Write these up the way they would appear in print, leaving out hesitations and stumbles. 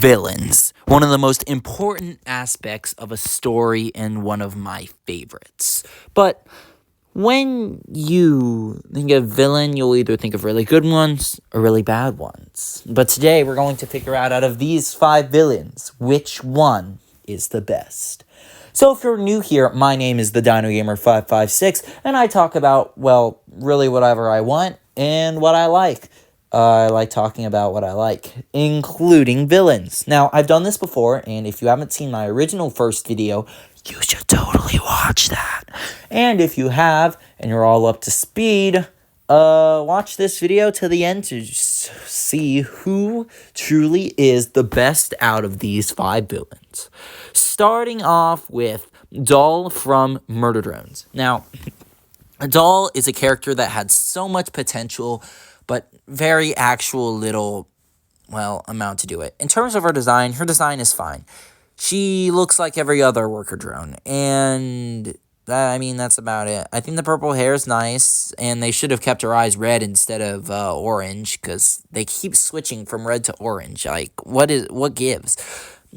Villains, one of the most important aspects of a story and one of my favorites. But when you think of villain, you'll either think of really good ones or really bad ones. But today we're going to figure out of these 5 villains, which one is the best. So if you're new here, my name is the Dino Gamer 556, and I talk about, well, really whatever I want and what I like. I like talking about what I like, including villains. Now, I've done this before, and if you haven't seen my original first video, you should totally watch that. And if you have, and you're all up to speed, watch this video to the end to see who truly is the best out of these 5 villains. Starting off with Doll from Murder Drones. Now, Doll is a character that had so much potential, but very actual little, amount to do it. In terms of her design is fine. She looks like every other worker drone, and that's about it. I think the purple hair is nice, and they should have kept her eyes red instead of orange, because they keep switching from red to orange. Like, what gives?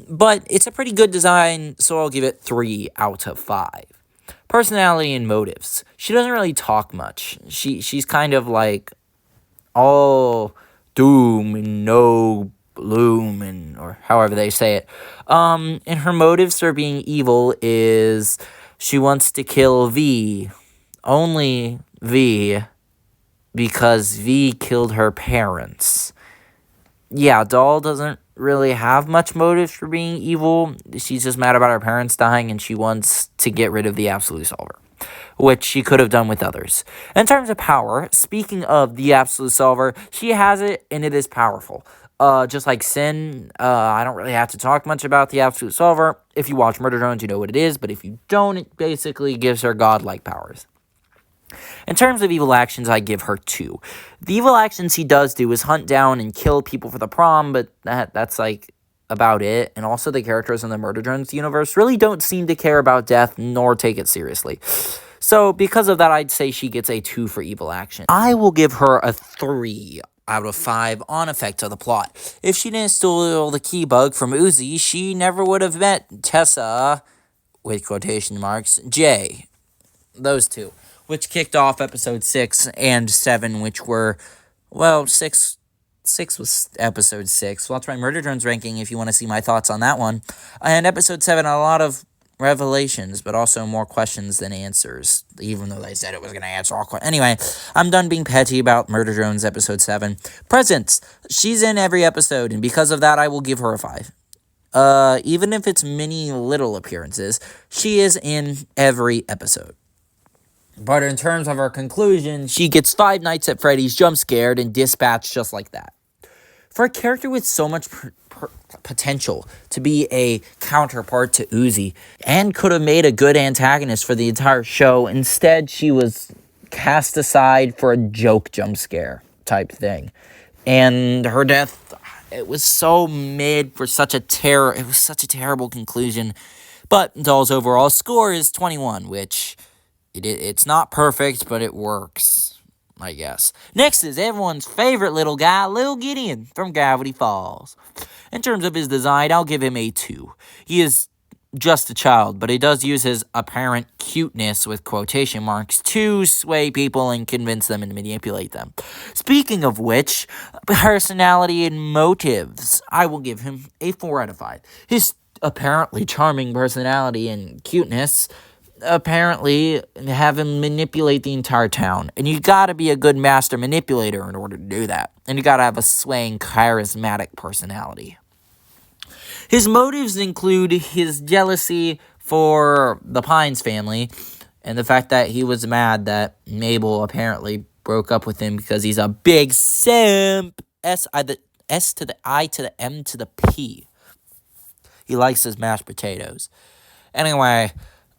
But it's a pretty good design, so I'll give it 3 out of 5. Personality and motives. She doesn't really talk much. She's kind of like all doom and no gloom, or however they say it. And her motives for being evil is she wants to kill V. Only V, because V killed her parents. Yeah, Doll doesn't really have much motives for being evil. She's just mad about her parents dying, and she wants to get rid of the Absolute Solver, which she could have done with others. In terms of power, speaking of the Absolute Solver, she has it, and it is powerful. Just like Sin, I don't really have to talk much about the Absolute Solver. If you watch Murder Drones, you know what it is, but if you don't, it basically gives her godlike powers. In terms of evil actions, I give her 2. The evil actions he does do is hunt down and kill people for the prom, but that's like about it. And also the characters in the Murder Drones universe really don't seem to care about death nor take it seriously. So because of that, I'd say she gets a 2 for evil action. I will give her a 3 out of 5 on effect of the plot. If she didn't steal the key bug from Uzi, she never would have met Tessa, with quotation marks, J. Those 2. Which kicked off episode 6 and 7, which were, 6 was episode 6. Well, that's my Murder Drones ranking if you want to see my thoughts on that one. And episode 7, a lot of revelations, but also more questions than answers, even though they said it was going to answer all questions. Anyway, I'm done being petty about Murder Drones episode 7. Presence. She's in every episode, and because of that, I will give her a 5. Even if it's many little appearances, she is in every episode. But in terms of her conclusion, she gets 5 Nights at Freddy's jump scared and dispatched just like that. For a character with so much potential to be a counterpart to Uzi, and could have made a good antagonist for the entire show, instead she was cast aside for a joke jump scare type thing. And her death, it was so mid for it was such a terrible conclusion. But Doll's overall score is 21, which it's not perfect, but it works, I guess. Next is everyone's favorite little guy, Lil Gideon from Gravity Falls. In terms of his design, I'll give him a 2. He is just a child, but he does use his apparent cuteness, with quotation marks, to sway people and convince them and manipulate them. Speaking of which, personality and motives, I will give him a 4 out of 5. His apparently charming personality and cuteness apparently have him manipulate the entire town. And you gotta be a good master manipulator in order to do that. And you gotta have a swaying, charismatic personality. His motives include his jealousy for the Pines family, and the fact that he was mad that Mabel apparently broke up with him because he's a big simp. S to the I to the M to the P. He likes his mashed potatoes. Anyway,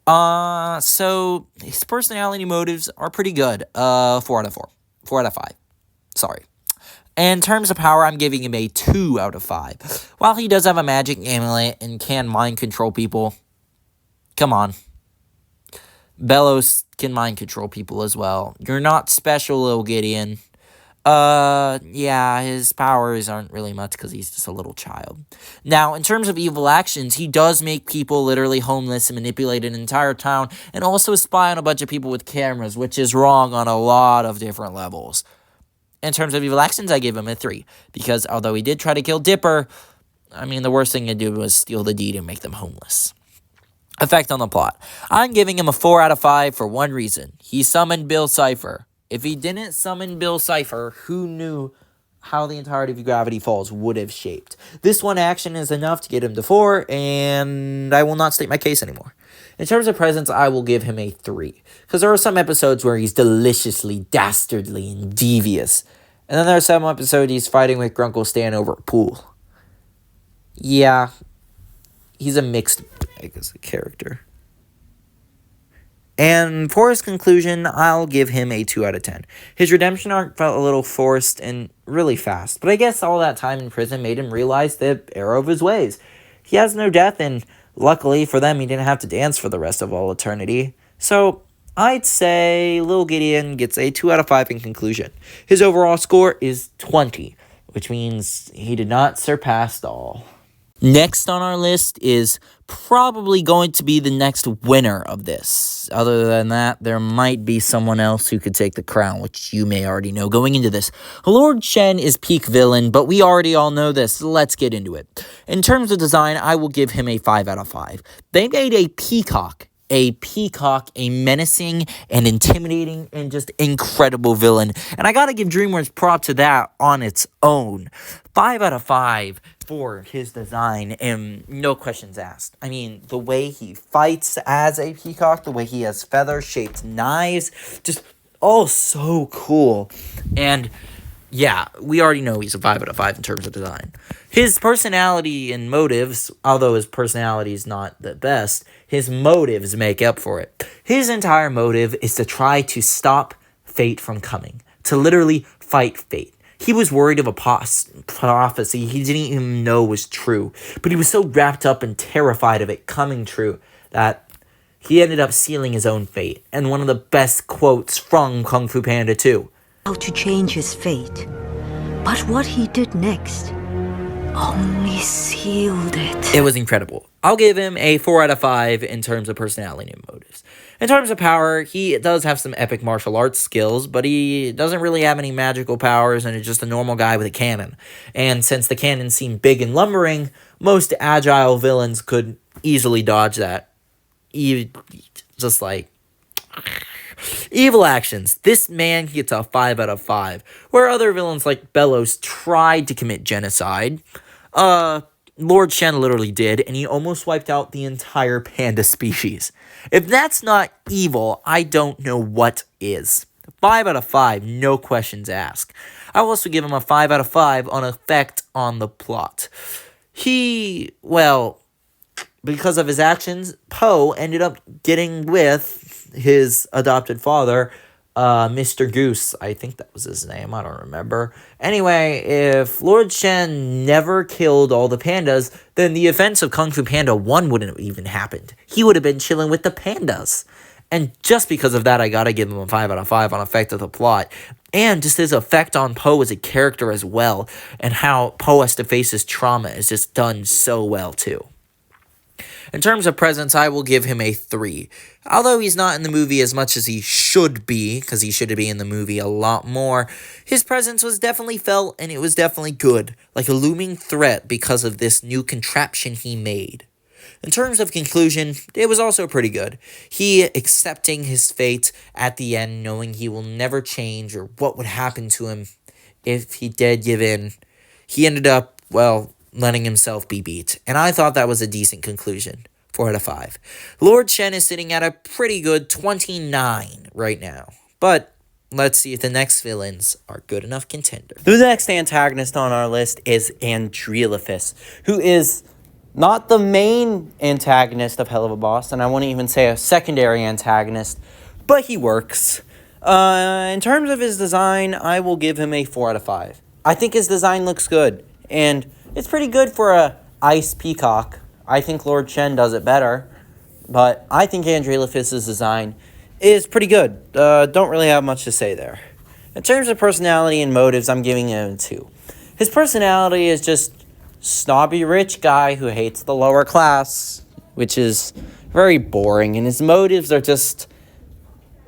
so his personality motives are pretty good. 4 out of 4. 4 out of 5. Sorry. In terms of power, I'm giving him a 2 out of 5. While he does have a magic amulet and can mind control people, come on. Belos can mind control people as well. You're not special, Lil Gideon. Yeah, his powers aren't really much because he's just a little child. Now, in terms of evil actions, he does make people literally homeless and manipulate an entire town, and also spy on a bunch of people with cameras, which is wrong on a lot of different levels. In terms of evil actions, I gave him a 3, because although he did try to kill Dipper, I mean, the worst thing to do was steal the deed and make them homeless. Effect on the plot. I'm giving him a 4 out of 5 for one reason. He summoned Bill Cipher. If he didn't summon Bill Cipher, who knew how the entirety of Gravity Falls would have shaped? This one action is enough to get him to 4, and I will not state my case anymore. In terms of presence, I will give him a 3, because there are some episodes where he's deliciously, dastardly, and devious, and then there are some episodes he's fighting with Grunkle Stan over a pool. Yeah, he's a mixed bag as a character. And for his conclusion, I'll give him a 2 out of 10. His redemption arc felt a little forced and really fast, but I guess all that time in prison made him realize the error of his ways. He has no death, and luckily for them, he didn't have to dance for the rest of all eternity. So, I'd say Lil Gideon gets a 2 out of 5 in conclusion. His overall score is 20, which means he did not surpass all. Next on our list is probably going to be the next winner of this. Other than that, there might be someone else who could take the crown, which you may already know going into this. Lord Shen is peak villain, but we already all know this. Let's get into it. In terms of design, I will give him a 5 out of 5. They made a peacock, a menacing and intimidating and just incredible villain. And I gotta give DreamWorks props to that on its own. 5 out of 5 for his design, and no questions asked. I mean, the way he fights as a peacock, the way he has feather-shaped knives, just all so cool. And yeah, we already know he's a 5 out of 5 in terms of design. His personality and motives, although his personality is not the best, his motives make up for it. His entire motive is to try to stop fate from coming, to literally fight fate. He was worried of a prophecy he didn't even know was true, but he was so wrapped up and terrified of it coming true that he ended up sealing his own fate. And one of the best quotes from Kung Fu Panda 2. How to change his fate, but what he did next only sealed it. It was incredible. I'll give him a 4 out of 5 in terms of personality and motives. In terms of power, he does have some epic martial arts skills, but he doesn't really have any magical powers and is just a normal guy with a cannon. And since the cannon seemed big and lumbering, most agile villains could easily dodge that. Just like... Evil actions. This man gets a 5 out of 5. Where other villains like Bellows tried to commit genocide, Lord Shen literally did, and he almost wiped out the entire panda species. If that's not evil, I don't know what is. 5 out of 5, no questions asked. I'll also give him a 5 out of 5 on effect on the plot. Because of his actions, Po ended up getting with his adopted father, Mr. Goose. I think that was his name. I don't remember. Anyway, if Lord Shen never killed all the pandas, then the events of Kung Fu Panda 1 wouldn't have even happened. He would have been chilling with the pandas. And just because of that, I gotta give him a 5 out of 5 on effect of the plot. And just his effect on Po as a character as well. And how Po has to face his trauma is just done so well too. In terms of presence, I will give him a 3. Although he's not in the movie as much as he should be, because he should be in the movie a lot more, his presence was definitely felt, and it was definitely good, like a looming threat because of this new contraption he made. In terms of conclusion, it was also pretty good. He accepting his fate at the end, knowing he will never change or what would happen to him if he did give in. He ended up, letting himself be beat. And I thought that was a decent conclusion. 4 out of 5. Lord Shen is sitting at a pretty good 29 right now. But let's see if the next villains are good enough contenders. The next antagonist on our list is Andreelaphus, who is not the main antagonist of Helluva Boss, and I wouldn't even say a secondary antagonist, but he works. In terms of his design, I will give him a 4 out of 5. I think his design looks good, and it's pretty good for a ice peacock. I think Lord Shen does it better, but I think Andreelaphus' design is pretty good. Don't really have much to say there. In terms of personality and motives, I'm giving him a 2. His personality is just snobby rich guy who hates the lower class, which is very boring, and his motives are just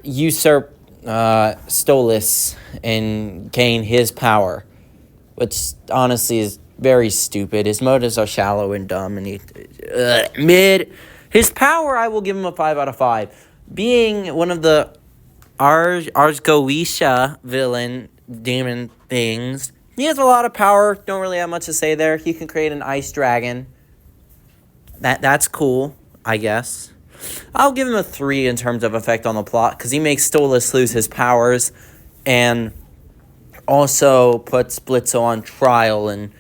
usurp Stolas and gain his power, which honestly is very stupid. His motives are shallow and dumb, and mid. His power, I will give him a 5 out of 5. Being one of the Arzgowisha villain demon things, he has a lot of power. Don't really have much to say there. He can create an ice dragon. That's cool, I guess. I'll give him a 3 in terms of effect on the plot, because he makes Stolas lose his powers, and also puts Blitzo on trial, and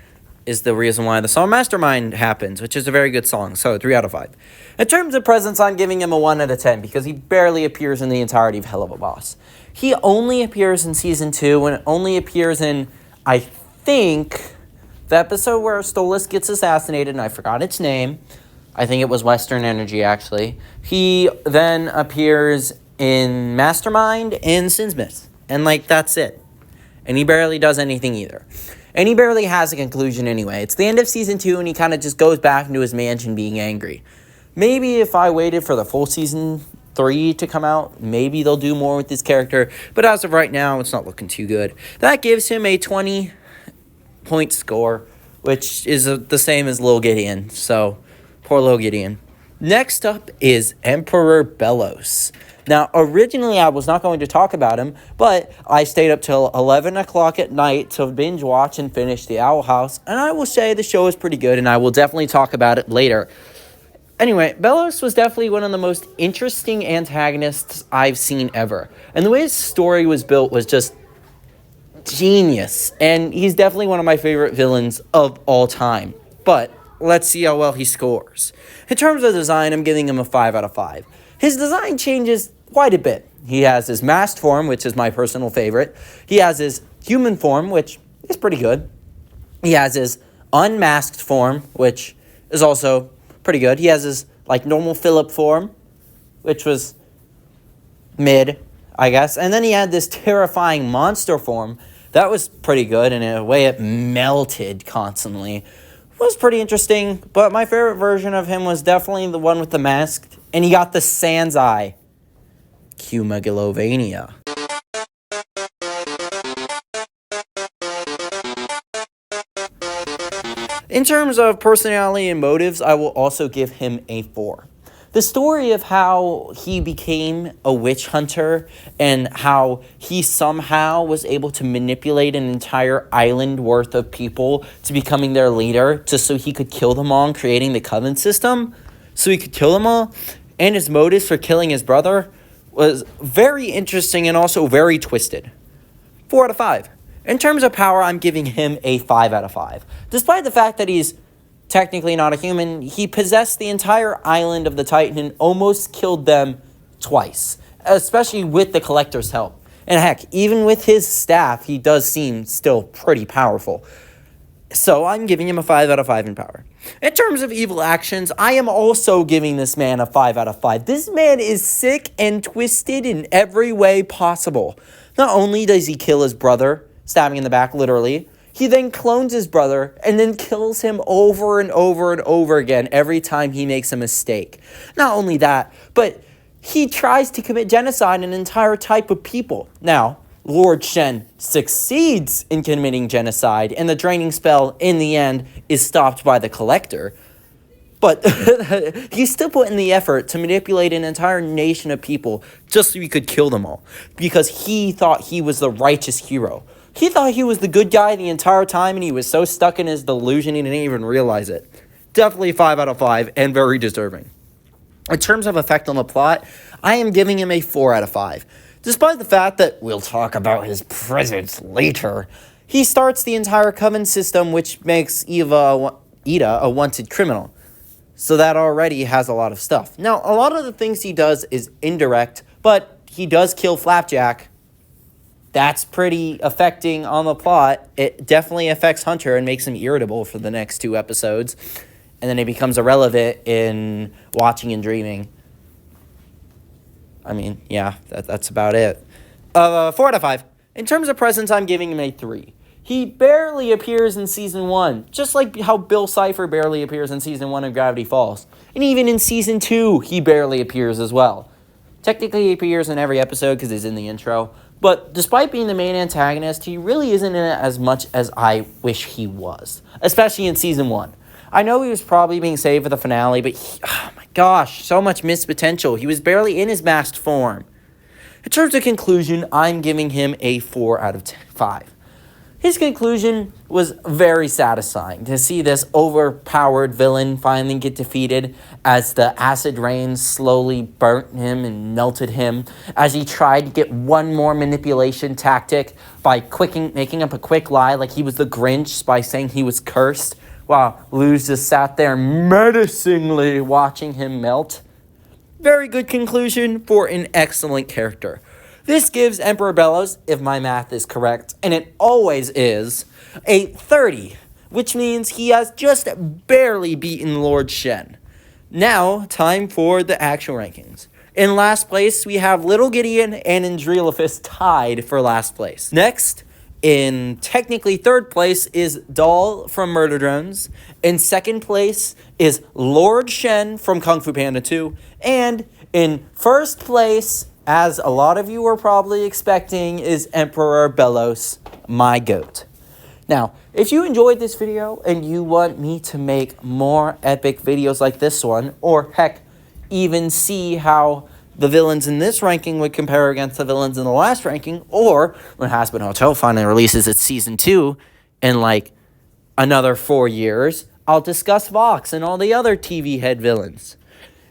is the reason why the song Mastermind happens, which is a very good song, so 3 out of 5. In terms of presence, I'm giving him a 1 out of 10, because he barely appears in the entirety of Hell of a Boss. He only appears in Season 2, and only appears in, I think, the episode where Stolas gets assassinated, and I forgot its name. I think it was Western Energy, actually. He then appears in Mastermind and Sinsmith. And, that's it. And he barely does anything either. And he barely has a conclusion anyway. It's the end of Season 2, and he kind of just goes back into his mansion being angry. Maybe if I waited for the full Season 3 to come out, maybe they'll do more with this character. But as of right now, it's not looking too good. That gives him a 20-point score, which is the same as Lil Gideon. So, poor Lil Gideon. Next up is Emperor Belos. Now, originally I was not going to talk about him, but I stayed up till 11 o'clock at night to binge watch and finish The Owl House, and I will say the show is pretty good, and I will definitely talk about it later. Anyway, Belos was definitely one of the most interesting antagonists I've seen ever, and the way his story was built was just genius, and he's definitely one of my favorite villains of all time. But let's see how well he scores. In terms of design, I'm giving him a 5 out of 5. His design changes quite a bit. He has his masked form, which is my personal favorite. He has his human form, which is pretty good. He has his unmasked form, which is also pretty good. He has his, normal Philip form, which was mid, I guess. And then he had this terrifying monster form. That was pretty good, and in a way it melted constantly. It was pretty interesting, but my favorite version of him was definitely the one with the mask, and he got the Sans Eye. Cue Megalovania. In terms of personality and motives, I will also give him a 4. The story of how he became a witch hunter and how he somehow was able to manipulate an entire island worth of people to becoming their leader just so he could kill them all and creating the Coven system so he could kill them all, and his motives for killing his brother was very interesting and also very twisted. 4 out of 5. In terms of power, I'm giving him a 5 out of 5. Despite the fact that he's technically not a human, he possessed the entire island of the Titan and almost killed them twice, especially with the Collector's help. And heck, even with his staff, he does seem still pretty powerful. So I'm giving him a 5 out of 5 in power. In terms of evil actions, I am also giving this man a 5 out of 5. This man is sick and twisted in every way possible. Not only does he kill his brother, stabbing in the back literally, he then clones his brother and then kills him over and over and over again every time he makes a mistake. Not only that, but he tries to commit genocide on an entire type of people. Now, Lord Shen succeeds in committing genocide, and the draining spell, in the end, is stopped by the Collector. But he's still put in the effort to manipulate an entire nation of people just so he could kill them all. Because he thought he was the righteous hero. He thought he was the good guy the entire time, and he was so stuck in his delusion he didn't even realize it. Definitely 5 out of 5, and very deserving. In terms of effect on the plot, I am giving him a 4 out of 5. Despite the fact that we'll talk about his presence later, he starts the entire Coven system, which makes Ida a wanted criminal. So that already has a lot of stuff. Now, a lot of the things he does is indirect, but he does kill Flapjack. That's pretty affecting on the plot. It definitely affects Hunter and makes him irritable for the next 2 episodes. And then it becomes irrelevant in Watching and Dreaming. I mean, yeah, that's about it. 4 out of 5. In terms of presence, I'm giving him a 3. He barely appears in Season 1, just like how Bill Cipher barely appears in Season 1 of Gravity Falls. And even in Season 2, he barely appears as well. Technically, he appears in every episode because he's in the intro. But despite being the main antagonist, he really isn't in it as much as I wish he was. Especially in Season 1. I know he was probably being saved for the finale, but oh my gosh, so much missed potential. He was barely in his masked form. In terms of conclusion, I'm giving him a 4 out of 5. His conclusion was very satisfying to see this overpowered villain finally get defeated as the acid rain slowly burnt him and melted him as he tried to get one more manipulation tactic by making up a quick lie like he was the Grinch by saying he was cursed while Luz just sat there menacingly watching him melt. Very good conclusion for an excellent character. This gives Emperor Bellows, if my math is correct, and it always is, a 30, which means he has just barely beaten Lord Shen. Now, time for the actual rankings. In last place, we have Little Gideon and Andreolithus tied for last place. Next, in technically third place, is Doll from Murder Drones. In second place is Lord Shen from Kung Fu Panda 2. And in first place, as a lot of you were probably expecting, is Emperor Bellows, my GOAT. Now, if you enjoyed this video and you want me to make more epic videos like this one, or heck, even see how the villains in this ranking would compare against the villains in the last ranking, or when Hazbin Hotel finally releases its Season 2 in like another 4 years, I'll discuss Vox and all the other TV head villains.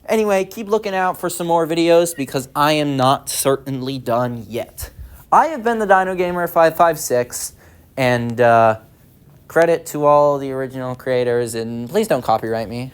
Anyway, keep looking out for some more videos because I am not certainly done yet. I have been the Dino Gamer 556, and credit to all the original creators, and please don't copyright me.